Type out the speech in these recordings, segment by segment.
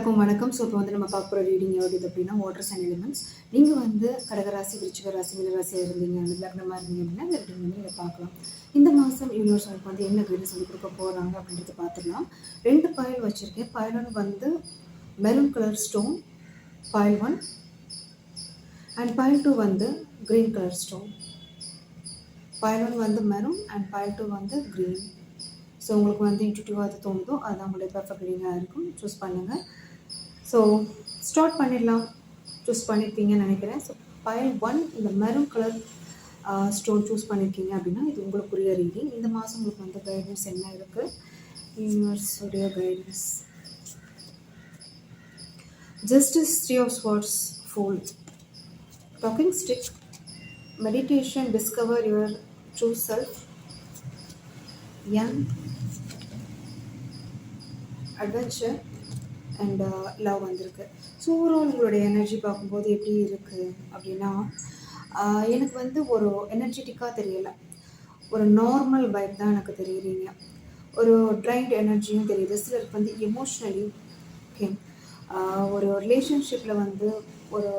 எல்லாருக்கும் வணக்கம். ஸோ இப்போ வந்து நம்ம பார்க்க போகிற ரீடிங் எவ்வளோ அப்படின்னா வாட்டர்ஸ் அண்ட் எலிமெண்ட்ஸ். நீங்கள் வந்து கடகராசி, விருச்சிக ராசி, மீனராசியாக இருந்தீங்க, அந்த லக்னமாக இருந்தீங்க அப்படின்னா இந்த ரீடிங் வந்து நீங்கள் பார்க்கலாம். இந்த மாதம் யூனிவர்ஸ் உங்களுக்கு வந்து என்ன கைடன்ஸ் சொல்லி கொடுக்க போகிறாங்க அப்படின்றத பார்த்துக்கலாம். 2 பாயில் வச்சுருக்கேன். பாயில் 1 வந்து maroon colour stone, boil 1, and boil 2 வந்து க்ரீன் கலர் ஸ்டோன். பாயில் 1 வந்து மெரூன் அண்ட் பாயில் 2 வந்து க்ரீன். ஸோ உங்களுக்கு வந்து இன்ட்யூட்டிவாக அது தோணுதோ அதுதான் உங்களுடைய பர்ஃபெக்ட் ரீடிங்காக இருக்கும். சூஸ் பண்ணுங்கள். ஸோ ஸ்டார்ட் பண்ணிடலாம். சூஸ் பண்ணியிருப்பீங்கன்னு நினைக்கிறேன். ஸோ பாயில் 1 இந்த மெரூன் கலர் ஸ்டோன் சூஸ் பண்ணியிருக்கீங்க அப்படின்னா இது உங்களுக்குரிய ரீடிங். இந்த மாதம் உங்களுக்கு வந்து கைடன்ஸ் என்ன இருக்குது, யூனிவர்ஸுடைய guidance. Justice, 3 of Swords, Fool, talking stick, meditation, discover your true self, young, adventure and love வந்திருக்கு. ஸோ ஓவரால் உங்களுடைய எனர்ஜி பார்க்கும்போது எப்படி இருக்குது அப்படின்னா எனக்கு வந்து ஒரு எனர்ஜெட்டிக்காக தெரியலை, ஒரு நார்மல் வைப் தான் எனக்கு தெரியுறீங்க. ஒரு ட்ரைன்ட் எனர்ஜியும் தெரியுது. சிலருக்கு வந்து எமோஷ்னலி ஓகே ஒரு ரிலேஷன்ஷிப்பில் வந்து ஒரு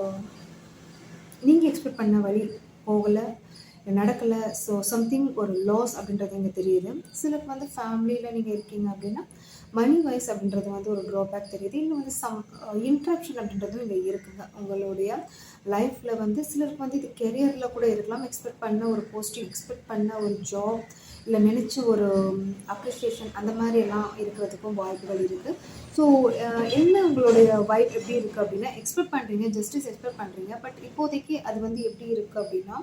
நீங்கள் எக்ஸ்பெக்ட் பண்ண வழி போகலை, நடக்கலை. ஸோ சம்திங் ஒரு லாஸ் அப்படின்றது இங்கே தெரியுது. சிலருக்கு வந்து ஃபேமிலியில் நீங்கள் இருக்கீங்க அப்படின்னா மணி வைஸ் அப்படின்றது வந்து ஒரு ட்ராபேக் தெரியுது. இன்னும் வந்து சம் இன்ட்ரப்ஷன் அப்படின்றதும் இங்கே இருக்குங்க உங்களுடைய லைஃப்பில். வந்து சிலருக்கு வந்து இது கெரியரில் கூட இருக்கலாம். எக்ஸ்பெக்ட் பண்ண ஒரு போஸ்டிங், எக்ஸ்பெக்ட் பண்ண ஒரு ஜாப், இல்லை நினச்ச ஒரு அப்ரிஷியேஷன் அந்த மாதிரி எல்லாம் இருக்கிறதுக்கும் வாய்ப்புகள் இருக்குது. ஸோ என்ன உங்களுடைய வைப் எப்படி இருக்குது அப்படின்னா எக்ஸ்பெக்ட் பண்ணுறீங்க, ஜஸ்டிஸ் எக்ஸ்பெக்ட் பண்ணுறீங்க. பட் இப்போதைக்கு அது வந்து எப்படி இருக்குது அப்படின்னா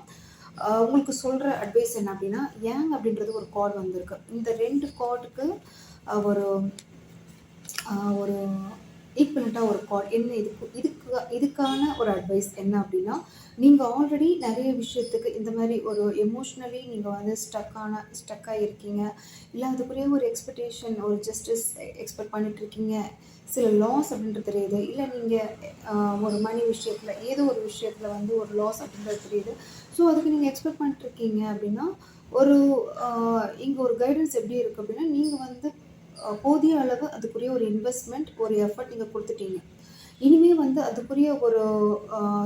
உங்களுக்கு சொல்கிற அட்வைஸ் என்ன அப்படின்னா ஏங் அப்படின்றது ஒரு கார்டு வந்திருக்கு. இந்த 2 கார்டுக்கு ஒரு ஒரு ஈக்குவலண்ட்டாக ஒரு கார்டு என்ன இதுக்கான ஒரு அட்வைஸ் என்ன அப்படின்னா நீங்கள் ஆல்ரெடி நிறைய விஷயத்துக்கு இந்த மாதிரி ஒரு எமோஷ்னலி நீங்கள் வந்து ஸ்டக்காக இருக்கீங்க, இல்லை அதுக்குரிய ஒரு எக்ஸ்பெக்டேஷன், ஒரு ஜஸ்டிஸ் எக்ஸ்பெக்ட் பண்ணிகிட்ருக்கீங்க. சில லாஸ் அப்படின்றது தெரியுது, இல்லை நீங்கள் ஒரு மணி விஷயத்தில் ஏதோ ஒரு விஷயத்தில் வந்து ஒரு லாஸ் அப்படின்றது தெரியுது. ஸோ அதுக்கு நீங்கள் எக்ஸ்பெக்ட் பண்ணிட்டுருக்கீங்க அப்படின்னா ஒரு இங்கே ஒரு கைடன்ஸ் எப்படி இருக்குது அப்படின்னா நீங்கள் வந்து போதிய அளவு அதுக்குரிய ஒரு இன்வெஸ்ட்மெண்ட், ஒரு எஃபர்ட் நீங்கள் கொடுத்துட்டீங்க. இனிமேல் வந்து அதுக்குரிய ஒரு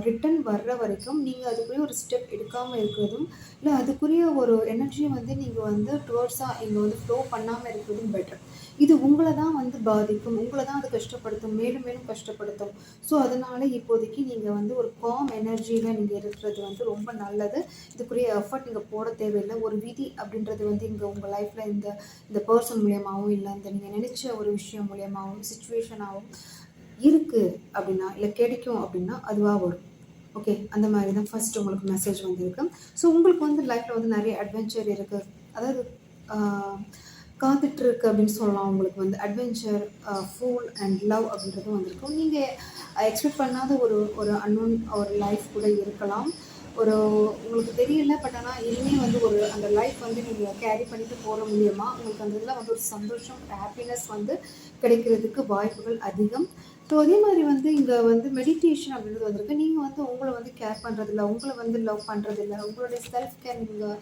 ரிட்டர்ன் வர்ற வரைக்கும் நீங்கள் அதுக்குரிய ஒரு ஸ்டெப் எடுக்காமல் இருக்கிறதும், இல்லை அதுக்குரிய ஒரு எனர்ஜியை வந்து நீங்கள் வந்து டுவர்ட்ஸாக இங்கே வந்து ஃப்ளோ பண்ணாமல் இருக்கிறதும் பெட்டர். இது உங்களை தான் வந்து பாதிக்கும், உங்களை தான் அது கஷ்டப்படுத்தும், மேலும் மேலும் கஷ்டப்படுத்தும். ஸோ அதனால் இப்போதைக்கு நீங்கள் வந்து ஒரு காம் எனர்ஜியில் நீங்கள் இருக்கிறது வந்து ரொம்ப நல்லது. இதுக்குரிய எஃபர்ட் நீங்கள் போட தேவையில்லை. ஒரு விதி அப்படின்றது வந்து இங்கே உங்கள் லைஃப்பில் இந்த பர்சன் மூலியமாகவும், இல்லை இந்த நீங்கள் நினச்ச ஒரு விஷயம் மூலியமாகவும், சிச்சுவேஷனாகவும் இருக்குது அப்படின்னா, இல்லை கிடைக்கும் அப்படின்னா அதுவாக வரும். ஓகே, அந்த மாதிரி தான் ஃபர்ஸ்ட் உங்களுக்கு மெசேஜ் வந்திருக்கு. ஸோ உங்களுக்கு வந்து லைஃப்பில் வந்து நிறைய அட்வென்ச்சர் இருக்குது, அதாவது காத்துட்ருக்கு அப்படின்னு சொல்லலாம். உங்களுக்கு வந்து அட்வென்ச்சர், ஃபூல் அண்ட் லவ் அப்படின்றதும் வந்திருக்கும். நீங்கள் எக்ஸ்பெக்ட் பண்ணாத ஒரு அன்னோன் ஒரு லைஃப் கூட இருக்கலாம். ஒரு உங்களுக்கு தெரியல, பட் ஆனால் இனிமேல் வந்து ஒரு அந்த லைஃப் வந்து நீங்கள் கேரி பண்ணிட்டு போகிற மூலியமா உங்களுக்கு அந்த இதில் வந்து ஒரு சந்தோஷம், ஒரு ஹாப்பினஸ் வந்து கிடைக்கிறதுக்கு வாய்ப்புகள் அதிகம். ஸோ அதே மாதிரி வந்து இங்கே வந்து மெடிடேஷன் அப்படின்றது வந்திருக்கு. நீங்கள் வந்து உங்களை வந்து கேர் பண்ணுறதில்ல, உங்களை வந்து லவ் பண்ணுறதில்ல, உங்களுடைய செல்ஃப் கேர் நீங்கள்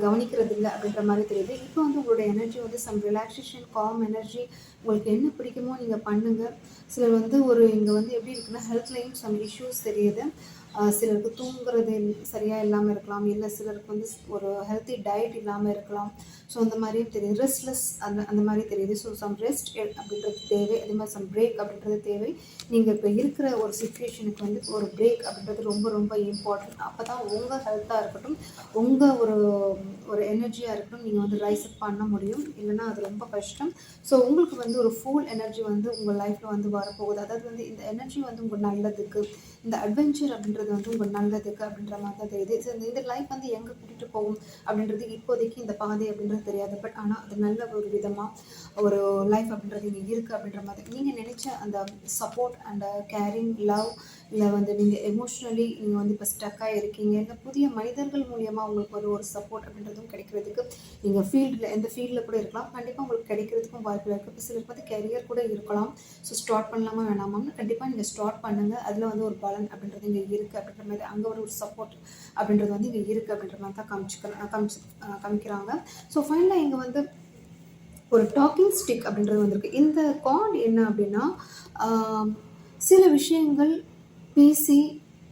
கவனிக்கிறதில்ல அப்படின்ற மாதிரி தெரியுது. இப்போ வந்து உங்களுடைய எனர்ஜி வந்து சம் ரிலாக்ஸேஷன், காம் எனர்ஜி, உங்களுக்கு என்ன பிடிக்குமோ நீங்கள் பண்ணுங்கள். சிலர் வந்து ஒரு இங்கே வந்து எப்படி இருக்குன்னா ஹெல்த்லையும் சம் இஷ்யூஸ் தெரியுது. சிலருக்கு தூங்குறது சரியாக இல்லாமல் இருக்கலாம், இல்லை சிலருக்கு வந்து ஒரு ஹெல்த்தி டயட் இல்லாமல் இருக்கலாம். ஸோ அந்த மாதிரியும் தெரியுது. ரெஸ்ட்லெஸ் அந்த மாதிரி தெரியுது. ஸோ சம் ரெஸ்ட் அப்படின்றது தேவை. அதே மாதிரி சம் பிரேக் அப்படின்றது தேவை. நீங்கள் இப்போ இருக்கிற ஒரு சுச்சுவேஷனுக்கு வந்து ஒரு பிரேக் அப்படின்றது ரொம்ப ரொம்ப இம்பார்ட்டன்ட். அப்போ தான் உங்கள் ஹெல்த்தாக இருக்கட்டும், உங்கள் ஒரு எனர்ஜியாக இருக்கட்டும், நீங்கள் வந்து ரைஸ் அப் பண்ண முடியும். இல்லைன்னா அது ரொம்ப கஷ்டம். ஸோ உங்களுக்கு வந்து ஒரு ஃபுல் எனர்ஜி வந்து உங்கள் லைஃப்பில் வந்து வரப்போகுது. அதாவது வந்து இந்த எனர்ஜி வந்து உங்கள் நல்லதுக்கு, இந்த அட்வென்ச்சர் அப்படின்றது வந்து உங்கள் நல்லதுக்கு அப்படின்ற மாதிரி தான் தெரியுது. ஸோ இந்த லைஃப் வந்து எங்கே கூட்டிகிட்டு போகும் அப்படின்றது இப்போதைக்கு இந்த பாதை அப்படின்றது தெரியாது. பட் ஆனால் அது நல்ல ஒரு விதமாக ஒரு லைஃப் அப்படின்றது இங்கே இருக்குது அப்படின்ற மாதிரி நீங்கள் நினச்ச அந்த சப்போர்ட் அண்ட் கேரிங், லவ், இல்லை வந்து நீங்கள் எமோஷ்னலி நீங்கள் வந்து இப்போ ஸ்டக்காக இருக்கீங்க, இல்லை புதிய மனிதர்கள் மூலியமாக உங்களுக்கு ஒரு சப்போர்ட் அப்படின்றதும் கிடைக்கிறதுக்கு நீங்கள் ஃபீல்டில் எந்த ஃபீல்டில் கூட இருக்கலாம், கண்டிப்பாக உங்களுக்கு கிடைக்கிறதுக்கும் வாய்ப்பு இருக்குது. இப்போ சிலருக்கு வந்து கெரியர் கூட இருக்கலாம். ஸோ ஸ்டார்ட் பண்ணலாமா வேணாமான்னு கண்டிப்பாக நீங்கள் ஸ்டார்ட் பண்ணுங்கள். அதில் வந்து ஒரு பலன் அப்படின்றது இங்கே இருக்குது அப்படின்ற மாதிரி, அங்கே ஒரு சப்போர்ட் அப்படின்றது வந்து இங்கே இருக்குது அப்படின்ற மாதிரி தான் காமிக்கிறாங்க. ஸோ ஃபைனலாக இங்கே வந்து ஒரு டாக்கிங் ஸ்டிக் அப்படின்றது வந்திருக்கு. இந்த கார்ட் என்ன அப்படின்னா, ஆம், சில விஷயங்கள் பேசி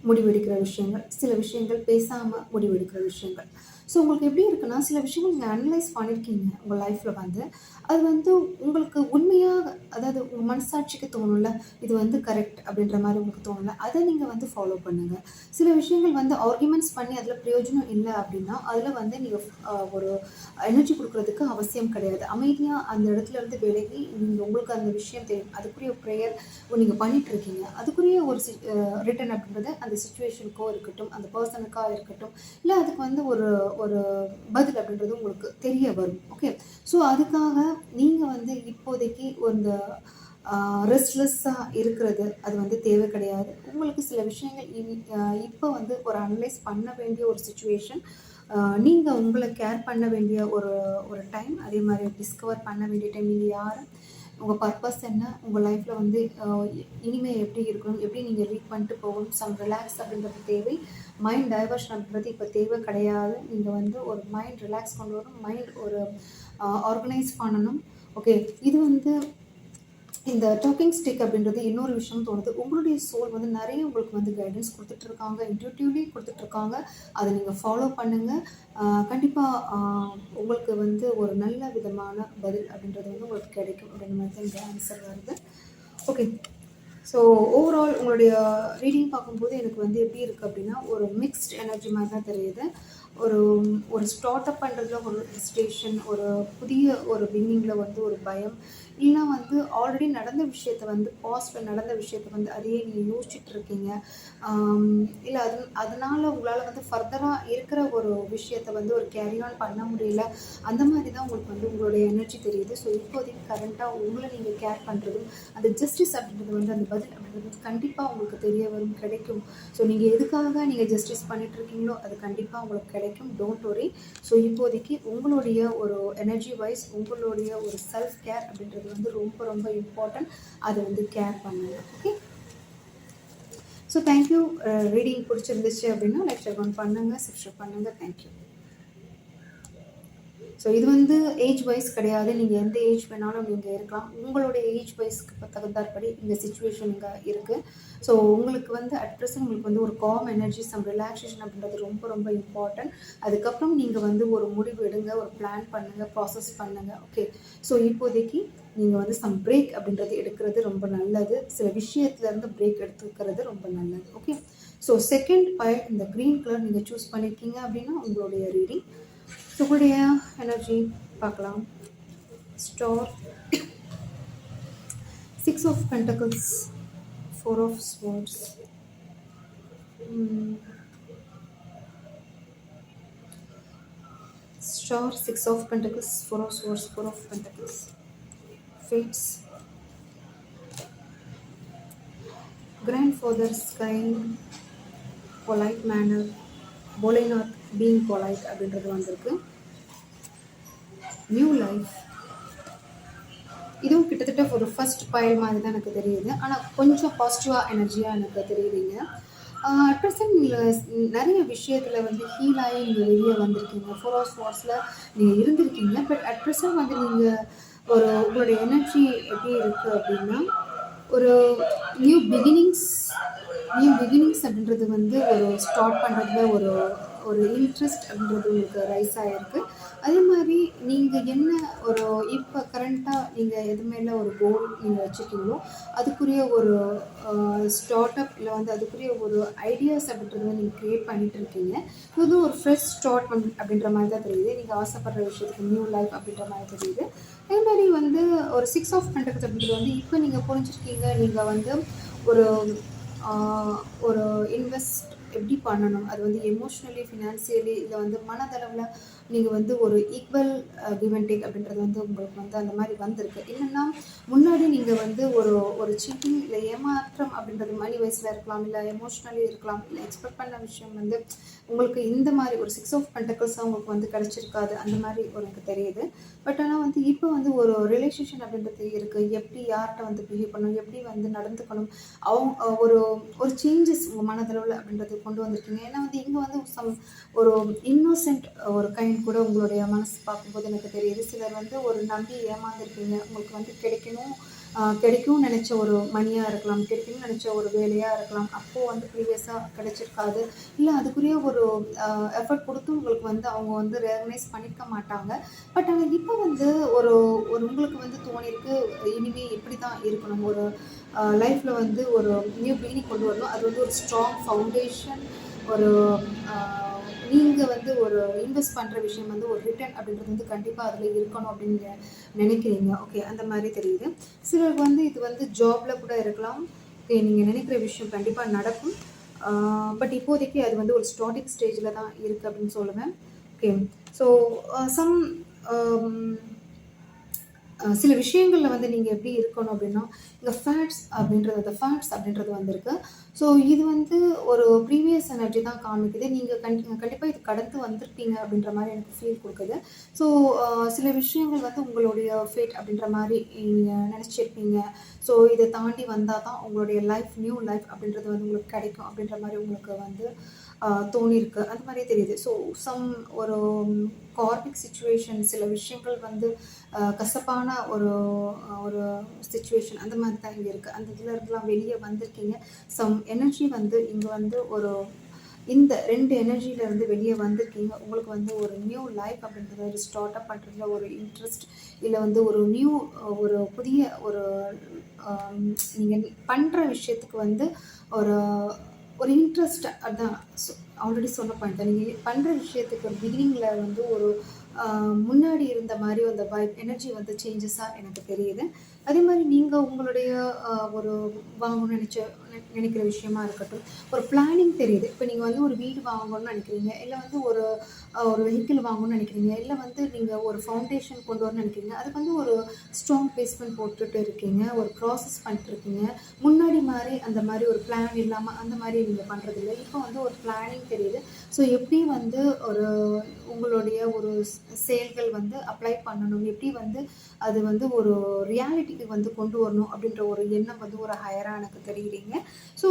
முடிவெடுக்கிற விஷயங்கள், சில விஷயங்கள் பேசாம முடிவெடுக்கிற விஷயங்கள். ஸோ உங்களுக்கு எப்படி இருக்குன்னா, சில விஷயங்கள் நீங்க அனலைஸ் பண்ணியிருக்கீங்க உங்க லைஃப்ல வந்து. அது வந்து உங்களுக்கு உண்மையாக அதாவது உங்க மனசாட்சிக்கு தோணும்ல, இது வந்து கரெக்ட் அப்படின்ற மாரி உங்களுக்கு தோணும்ல, அத நீங்க வந்து ஃபாலோ பண்ணுங்க. சில விஷயங்கள் வந்து ஆர்கியூமெண்ட்ஸ் பண்ணி அதில பிரயோஜனம் இல்ல அப்படின்னா, அதில வந்து நீங்க ஒரு எனர்ஜி குடுக்குறதுக்கு அவசியம் கிடையாது. அமைதியா அந்த இடத்துல இருந்து விலகி, நீங்க உங்களுக்கு அந்த விஷயம் தெரியும். அதுக்குரிய ப்ரேயர் நீங்க பண்ணிட்டுருக்கீங்க. அதுக்குரிய ஒரு ரிட்டர்ன் அப்படின்றது அந்த சிச்சுவேஷனுக்கோ இருக்கட்டும், அந்த பெர்சனுக்கா இருக்கட்டும், இல்ல அதுக்கு வந்து ஒரு ஒரு பதில் அப்படின்றது உங்களுக்கு தெரிய வரும். ஓகே. ஸோ அதுக்காக நீங்க வந்து இப்போதைக்கு இந்த ரெஸ்ட்லெஸ்ஸா இருக்கிறது, அது வந்து தேவை கிடையாது. உங்களுக்கு சில விஷயங்கள் இப்போ வந்து ஒரு அனலைஸ் பண்ண வேண்டிய ஒரு சிச்சுவேஷன். நீங்க உங்கள கேர் பண்ண வேண்டிய ஒரு ஒரு டைம். அதே மாரி டிஸ்கவர் பண்ண வேண்டிய டைம். நீங்க யாரு? உங்க பர்ப்பஸ் என்ன? உங்க லைஃப்ல வந்து இனிமே எப்படி இருக்கணும்? எப்படி நீங்க லீட் பண்ணிட்டு போகணும்? சம் ரிலாக்ஸ் அப்படின்றது தேவை. மைண்ட் டைவர்ஷன் அப்படின்றது இப்ப தேவை கிடையாது. நீங்க வந்து ஒரு மைண்ட் ரிலாக்ஸ் கொண்டு வரணும். மைண்ட் ஒரு ஆர்கனைஸ் பண்ணணும். ஓகே. இது வந்து இந்த டாக்கிங் ஸ்டிக் அப்படின்றது இன்னொரு விஷயம் தோணுது. உங்களுடைய சோல் வந்து நெறைய உங்களுக்கு வந்து கைடன்ஸ் குடுத்துட்டு இருக்காங்க. இன்ட்யூட்டிவ்லி குடுத்துட்டு இருக்காங்க. அத நீங்க ஃபாலோ பண்ணுங்க. கண்டிப்பா அ உங்களுக்கு வந்து ஒரு நல்ல விதமான பதில் அப்படின்றது வந்து உங்களுக்கு கிடைக்கும் அப்படின்ற மாரி தான் இந்த ஆன்சர் வருது. ஓகே. ஸோ ஓவரால் உங்களுடைய ரீடிங் பார்க்கும்போது எனக்கு வந்து எப்படி இருக்கு அப்படின்னா, ஒரு மிக்ஸ்ட் எனர்ஜி மாரி தான் தெரியுது. ஒரு ஒரு ஸ்டார்ட் அப் பண்றதுல ஒரு ஹெசிடேஷன், ஒரு புதிய ஒரு பிகினிங்ல வந்து ஒரு பயம், இல்லனா வந்து ஆல்ரெடி நடந்த விஷயத்த வந்து பாஸ்ட்ல நடந்த விஷயத்த வந்து அதையே நீங்க யோசிச்சுட்டு இருக்கீங்க. இல்ல அதனால உங்களால வந்து ஃபர்தரா இருக்கிற ஒரு விஷயத்த வந்து ஒரு கேரி ஆன் பண்ண முடியல. அந்த மாரி தான் உங்களுக்கு வந்து உங்களுடைய எனர்ஜி தெரியுது. ஸோ இப்போதைக்கு கரண்ட்டா உங்கள நீங்க கேர் பண்றதும், அந்த ஜஸ்டிஸ் அப்படின்றது வந்து அந்த பதில் அப்படின்றது கண்டிப்பா உங்களுக்கு தெரிய வரும், கிடைக்கும். ஸோ நீங்க எதுக்காக நீங்க ஜஸ்டிஸ் பண்ணிட்டு இருக்கீங்களோ, அது கண்டிப்பா உங்களுக்கு கிடைக்கும். Don't worry. ஸோ இப்போதைக்கு உங்களுடைய ஒரு எனர்ஜி வைஸ் உங்களுடைய ஒரு செல்ஃப் கேர் அப்படின்றது வந்து ரொம்ப ரொம்ப இம்பார்ட்டன்ட். அத வந்து கேர் பண்ணுங்க. ஓகே. So thank you. ரீடிங் பிடிச்சிருந்துச்சு அப்படின்னா லைக் ஷேர் பண்ணுங்க, சப்ஸ்கிரைப் பண்ணுங்க. தேங்க்யூ. ஸோ இது வந்து ஏஜ் வைஸ் கிடையாது. நீங்க எந்த ஏஜ் வேணாலும் நீங்க இருக்கலாம். உங்களுடைய ஏஜ் வைஸ்க்கு தகுந்தாற்படி இந்த சிச்சுவேஷன் இங்க இருக்கு. ஸோ உங்களுக்கு வந்து அட் பிரசன்ட் உங்களுக்கு வந்து ஒரு காம் எனர்ஜி, சம் ரிலாக்சேஷன் அப்படின்றது ரொம்ப ரொம்ப இம்பார்ட்டன்ட். அதுக்கப்புறம் நீங்க வந்து ஒரு முடிவு எடுங்க, ஒரு பிளான் பண்ணுங்க, ப்ராசஸ் பண்ணுங்க. ஓகே. ஸோ இப்போதைக்கு நீங்க வந்து சம் பிரேக் அப்படின்றது எடுக்கிறது ரொம்ப நல்லது. சில விஷயத்துல இருந்து பிரேக் எடுத்துக்கிறது ரொம்ப நல்லது. ஓகே. ஸோ செகண்ட் பைல் இந்த கிரீன் கலர் நீங்க சூஸ் பண்ணியிருக்கீங்க அப்படின்னா உங்களுடைய ரீடிங். ஸோ உங்களுடைய எனர்ஜி பார்க்கலாம். Star, 6 of pentacles, 4 of swords, star, 6 of pentacles, 4 of swords, 4 of pentacles, fates, grandfather's kind, polite manner, Volenath being polite அப்படின்றது வந்திருக்கு. New life. இதுவும் கிட்டத்தட்ட ஒரு ஃபர்ஸ்ட் பைல் மாதிரி தான் எனக்கு தெரியுது. ஆனா கொஞ்சம் பாசிட்டிவா எனர்ஜியா எனக்கு தெரியுதுங்க. அட் ப்ரெசென்ட் நீங்க நெறைய விஷயத்துல வந்து ஹீல் ஆகி நீங்க வெளிய வந்திருக்கீங்க. 4 ஆஃப் ஸ்வார்ட்ஸ்ல நீங்க இருந்திருக்கீங்க. பட் அட் ப்ரெசென்ட் வந்து நீங்க உங்களுடைய எனர்ஜி எப்படி இருக்கு அப்படின்னா, ஒரு நியூ பிகினிங்ஸ் நியூ பிகினிங்ஸ் அப்படின்றது வந்து ஒரு ஸ்டார்ட் பண்ணுறதுல ஒரு ஒரு இன்ட்ரெஸ்ட் அப்படின்றது உங்களுக்கு ரைஸ் ஆகிருக்கு. அதே மாதிரி நீங்கள் என்ன ஒரு இப்போ கரண்ட்டாக நீங்கள் எது மேலே ஒரு கோல் நீங்கள் வச்சுருக்கீங்களோ அதுக்குரிய ஒரு ஸ்டார்ட் அப் இல்லை வந்து அதுக்குரிய ஒரு ஐடியாஸ் அப்படின்றத நீங்கள் க்ரியேட் பண்ணிட்டு இருக்கீங்க. இது ஒரு ஃப்ரெஷ் ஸ்டார்ட் அப்படின்ற மாதிரி தான் தெரியுது. நீங்கள் ஆசைப்படுற விஷயத்துக்கு நியூ லைஃப் அப்படின்ற மாதிரி தெரியுது. அதே மாதிரி வந்து ஒரு 6 ஆஃப் பென்டக்கிள்ஸ் அப்படின்றது வந்து இப்போ நீங்கள் புரிஞ்சிருக்கீங்க. நீங்கள் வந்து ஒரு ஒரு இன்வெஸ்ட் எப்படி பண்ணணும், அது வந்து எமோஷ்னலி, ஃபினான்சியலி இல்லை வந்து மனதளவில் நீங்கள் வந்து ஒரு ஈக்குவல் கிவ் அண்ட் டேக் அப்படின்றது வந்து உங்களுக்கு வந்து அந்த மாதிரி வந்திருக்கு. இல்லைன்னா முன்னாடி நீங்கள் வந்து ஒரு ஒரு சீட்டிங் இல்லை ஏமாற்றம் அப்படின்றது மணி வைஸில் இருக்கலாம், இல்லை எமோஷ்னலி இருக்கலாம், இல்லை எக்ஸ்பெக்ட் பண்ண விஷயம் வந்து உங்களுக்கு இந்த மாதிரி ஒரு 6 ஆஃப் பென்டக்கிள்ஸாக உங்களுக்கு வந்து கிடச்சிருக்காது. அந்த மாதிரி எனக்கு தெரியுது. பட் ஆனால் வந்து இப்போ வந்து ஒரு ரிலேஷன்ஷிப் அப்படின்றது இருக்குது. எப்படி யார்கிட்ட வந்து பிஹேவ் பண்ணணும், எப்படி வந்து நடந்துக்கணும், அவங்க ஒரு ஒரு சேஞ்சஸ் உங்கள் மனதளவில் அப்படின்றது கொண்டு வந்திருக்கீங்க. ஏன்னா வந்து இங்கே வந்து ஒரு இன்னோசென்ட் ஒரு கைண்ட் கூட உங்களுடைய மனசு பார்க்கும்போது எனக்கு தெரியுது. சிலர் வந்து ஒரு நம்பி ஏமாந்துருப்பீங்க. உங்களுக்கு வந்து கிடைக்கும்னு நினச்ச ஒரு மணியாக இருக்கலாம், கிடைக்கும்னு நினச்ச ஒரு வேலையாக இருக்கலாம். அப்போது வந்து ப்ரீவியஸாக கிடைச்சிருக்காது. இல்லை அதுக்குரிய ஒரு எஃபர்ட் கொடுத்து உங்களுக்கு வந்து அவங்க வந்து ரெகக்னைஸ் பண்ணியிருக்க மாட்டாங்க. பட் ஆனால் இப்போ வந்து ஒரு ஒரு உங்களுக்கு வந்து தோணியிருக்கு, இனிமே இப்படி தான் இருக்கணும். ஒரு லைஃப்பில் வந்து ஒரு நியூ பிகினிங் கொண்டு வரணும். அது வந்து ஒரு ஸ்ட்ராங் ஃபவுண்டேஷன், ஒரு நீங்கள் வந்து ஒரு இன்வெஸ்ட் பண்ணுற விஷயம் வந்து ஒரு ரிட்டர்ன் அப்படின்றது வந்து கண்டிப்பாக அதில் இருக்கணும் அப்படின்னு நினைக்கிறீங்க. ஓகே, அந்த மாதிரி தெரியுது. சிலருக்கு வந்து இது வந்து ஜாபில் கூட இருக்கலாம். ஓகே, நீங்கள் நினைக்கிற விஷயம் கண்டிப்பாக நடக்கும். பட் இப்போதைக்கு அது வந்து ஒரு ஸ்டார்டிங் ஸ்டேஜில் தான் இருக்குது அப்படின்னு சொல்லுவேன். ஓகே, ஸோ சம் சில விஷயங்களில் வந்து நீங்கள் எப்படி இருக்கணும் அப்படின்னா, இங்கே ஃபேக்ட்ஸ் அப்படின்றது வந்திருக்கு. ஸோ இது வந்து ஒரு ப்ரீவியஸ் எனர்ஜி தான் காமிக்குது. நீங்கள் கண்டிப்பாக இது கடந்து வந்திருப்பீங்க அப்படின்ற மாதிரி எனக்கு ஃபீல் கொடுக்குது. ஸோ சில விஷயங்கள் வந்து உங்களுடைய ஃபேட் அப்படின்ற மாதிரி நீங்கள் நினச்சிருப்பீங்க. ஸோ இதை தாண்டி வந்தால் தான் உங்களுடைய நியூ லைஃப் அப்படின்றது வந்து உங்களுக்கு கிடைக்கும் அப்படின்ற மாதிரி உங்களுக்கு வந்து தோணியிருக்கு. அந்த மாதிரியே தெரியுது. ஸோ ஒரு கார்மிக் சிச்சுவேஷன், சில விஷயங்கள் வந்து கசப்பான ஒரு ஒரு சிச்சுவேஷன் அந்த மாதிரி தான் இங்கே இருக்குது. அந்த இதில் இருந்துலாம் வெளியே வந்திருக்கீங்க. எனர்ஜி வந்து இங்கே வந்து இந்த 2 எனர்ஜியிலேருந்து வெளியே வந்திருக்கீங்க. உங்களுக்கு வந்து ஒரு நியூ லைஃப் அப்படின்றத ஒரு ஸ்டார்ட் அப் பண்ணுறதுல ஒரு இன்ட்ரெஸ்ட், இல்லை வந்து ஒரு புதிய ஒரு நீங்கள் பண்ணுற விஷயத்துக்கு வந்து ஒரு ஒரு இன்ட்ரெஸ்ட். அதான் ஆல்ரெடி சொன்ன பாயிண்ட் தான். நீங்கள் பண்ணுற விஷயத்துக்கு ஒரு பிகினிங்கில் வந்து ஒரு முன்னாடி இருந்த மாதிரி அந்த வைப் எனர்ஜி வந்து சேஞ்சஸாக எனக்கு தெரியுது. அதே மாதிரி நீங்கள் உங்களுடைய ஒரு வாங்கணும்னு நினைக்கிற விஷயமா இருக்கட்டும், ஒரு பிளானிங் தெரியுது. இப்போ நீங்கள் வந்து ஒரு வீடு வாங்கணும்னு நினைக்கிறீங்க, இல்லை வந்து ஒரு வெஹிக்கிள் வாங்கணும்னு நினைக்கிறீங்க, இல்லை வந்து நீங்கள் ஒரு ஃபவுண்டேஷன் கொண்டு வரணும்னு நினைக்கிறீங்க. அதுக்கு வந்து ஒரு ஸ்ட்ராங் பேஸ்மெண்ட் போட்டுட்டு இருக்கீங்க, ஒரு ப்ராசஸ் பண்ணிட்டுருக்கீங்க. முன்னாடி மாதிரி அந்த மாதிரி ஒரு பிளான் இல்லாமல் அந்த மாதிரி நீங்கள் பண்ணுறதில்ல. இப்போ வந்து ஒரு பிளானிங் தெரியுது. ஸோ எப்படி வந்து உங்களுடைய ஒரு செயல்கள் வந்து அப்ளை பண்ணணும், எப்படி வந்து அது வந்து ஒரு ரியாலிட்டிக்கு வந்து கொண்டு வரணும் அப்படின்ற ஒரு எண்ணம் வந்து ஒரு ஹையராக எனக்கு தெரியுறீங்க. ஸோ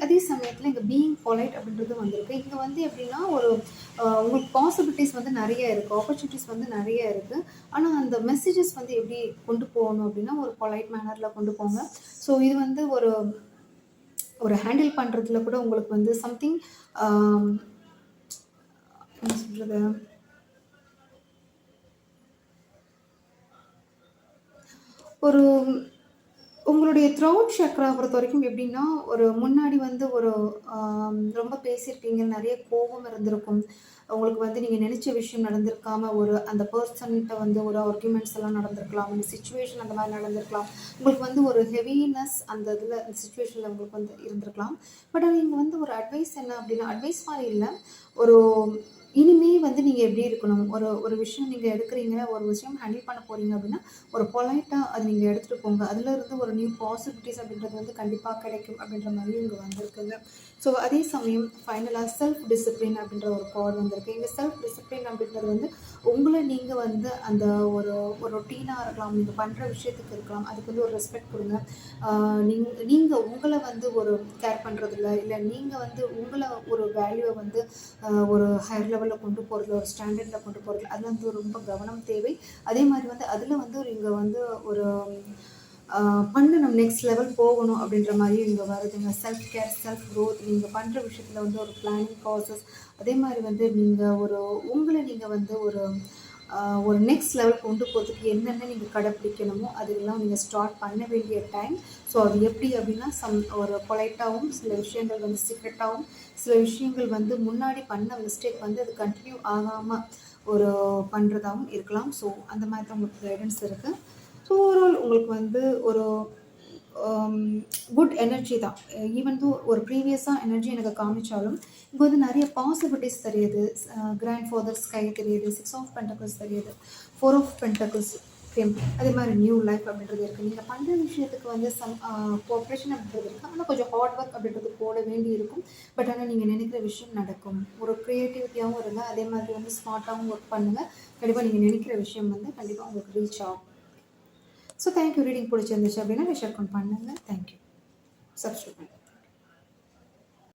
அதே சமயத்தில் இங்கே பீயிங் பொலைட் அப்படின்றது வந்திருக்கு. இங்கே வந்து எப்படின்னா உங்களுக்கு பாசிபிலிட்டிஸ் வந்து நிறைய இருக்குது, ஆப்பர்ச்சுனிட்டிஸ் வந்து நிறைய இருக்குது. ஆனால் அந்த மெசேஜஸ் வந்து எப்படி கொண்டு போகணும் அப்படின்னா ஒரு பொலைட் மேனரில் கொண்டு போங்க. ஸோ இது வந்து ஒரு ஹேண்டில் பண்ணுறதுல கூட உங்களுக்கு வந்து சம்திங் என்ன சொல்கிறது, ஒரு உங்களுடைய த்ரோட் சக்ரா பொறுத்த வரைக்கும் எப்படின்னா, ஒரு முன்னாடி வந்து ரொம்ப பேசியிருப்பீங்க, நிறைய கோபம் இருந்திருக்கும். உங்களுக்கு வந்து நீங்கள் நினச்ச விஷயம் நடந்திருக்காம அந்த பர்சன்கிட்ட வந்து ஒரு ஆர்கியூமெண்ட்ஸ் எல்லாம் நடந்திருக்கலாம். அந்த சிச்சுவேஷன் அந்த மாதிரி நடந்திருக்கலாம். உங்களுக்கு வந்து ஒரு ஹெவினஸ் அந்த சிச்சுவேஷனில் உங்களுக்கு வந்து இருந்திருக்கலாம். பட் அது இங்கே வந்து ஒரு அட்வைஸ் என்ன அப்படின்னா, அட்வைஸ் மாதிரி இல்லை, ஒரு இனிமே வந்து நீங்கள் எப்படி இருக்கணும், ஒரு விஷயம் நீங்கள் எடுக்கிறீங்க, ஒரு விஷயம் ஹேண்டில் பண்ண போகிறீங்க அப்படின்னா ஒரு பொலைட்டாக அது நீங்கள் எடுத்துகிட்டு போங்க. அதிலிருந்து ஒரு நியூ பாசிபிலிட்டிஸ் அப்படின்றது வந்து கண்டிப்பாக கிடைக்கும் அப்படின்ற மாதிரி இங்கே வந்திருக்குங்க. ஸோ அதே சமயம் ஃபைனலாக செல்ஃப் டிசிப்ளின் அப்படின்ற ஒரு கார்டு வந்திருக்கு. இங்கே செல்ஃப் டிசிப்ளின் அப்படின்றது வந்து உங்களை நீங்கள் வந்து அந்த ஒரு ஒரு ரொட்டீனாக இருக்கலாம், நீங்கள் பண்ணுற விஷயத்துக்கு இருக்கலாம், அதுக்கு வந்து ஒரு ரெஸ்பெக்ட் கொடுங்க. நீங்கள் உங்களை வந்து ஒரு கேர் பண்ணுறதில்ல, இல்லை நீங்கள் வந்து உங்களை ஒரு வேல்யூவை வந்து ஒரு ஹையர் லெவலில் கொண்டு போகிறதுல, ஒரு ஸ்டாண்டர்டில் கொண்டு போகிறதுல அதில் வந்து ரொம்ப கவனம் தேவை. அதே மாதிரி வந்து அதில் வந்து இங்கே வந்து ஒரு பண்ணணும், நெக்ஸ்ட் லெவல் போகணும் அப்படின்ற மாதிரியும் இங்கே வருதுங்க. செல்ஃப் கேர், செல்ஃப் க்ரோத், நீங்கள் பண்ணுற விஷயத்தில் வந்து ஒரு பிளானிங் ப்ராசஸ். அதே மாதிரி வந்து நீங்கள் உங்களை நீங்கள் வந்து ஒரு நெக்ஸ்ட் லெவல் கொண்டு போகிறதுக்கு என்னென்ன நீங்கள் கடைப்பிடிக்கணுமோ அதெல்லாம் நீங்கள் ஸ்டார்ட் பண்ண வேண்டிய டைம். ஸோ அது எப்படி அப்படின்னா ஒரு பொலைட்டாகவும், சில விஷயங்கள் வந்து சீக்ரெட்டாகவும், சில விஷயங்கள் வந்து முன்னாடி பண்ண மிஸ்டேக் வந்து அது கண்டினியூ ஆகாமல் பண்ணுறதாகவும் இருக்கலாம். ஸோ அந்த மாதிரி தான் உங்களுக்கு கைடன்ஸ் இருக்குது. ஸோ ஓவரால் உங்களுக்கு வந்து ஒரு குட் எனர்ஜி தான். ஈவன் தோ ஒரு ப்ரீவியஸாக எனர்ஜி எனக்கு காமிச்சாலும் இங்கே வந்து நிறைய பாசிபிலிட்டிஸ் தெரியுது. கிராண்ட் ஃபாதர் ஸ்கை தெரியுது, 6 ஆஃப் பென்டக்கிள்ஸ் தெரியுது, 4 ஆஃப் பென்டக்கிள்ஸ் சேம். அதே மாதிரி நியூ லைஃப் அப்படின்றது இருக்குது. நீங்கள் பண்ணுற விஷயத்துக்கு வந்து கோஆப்ரேஷன் அப்படின்றது இருக்குது. ஆனால் கொஞ்சம் ஹார்ட் ஒர்க் அப்படின்றது போட வேண்டி இருக்கும். பட் ஆனால் நீங்கள் நினைக்கிற விஷயம் நடக்கும். ஒரு க்ரியேட்டிவிட்டியாகவும் இருங்க, அதே மாதிரி வந்து ஸ்மார்ட்டாகவும் ஒர்க் பண்ணுங்கள். கண்டிப்பாக நீங்கள் நினைக்கிற விஷயம் வந்து கண்டிப்பாக உங்களுக்கு ரீச் ஆகும். So thank you. ரீடிங் பிடிச்சிருந்துச்சு அப்படின்னா ஷேர் பண்ணுங்கள். தேங்க்யூ. சப்ஸ்கிரைப் பண்ணுங்கள்.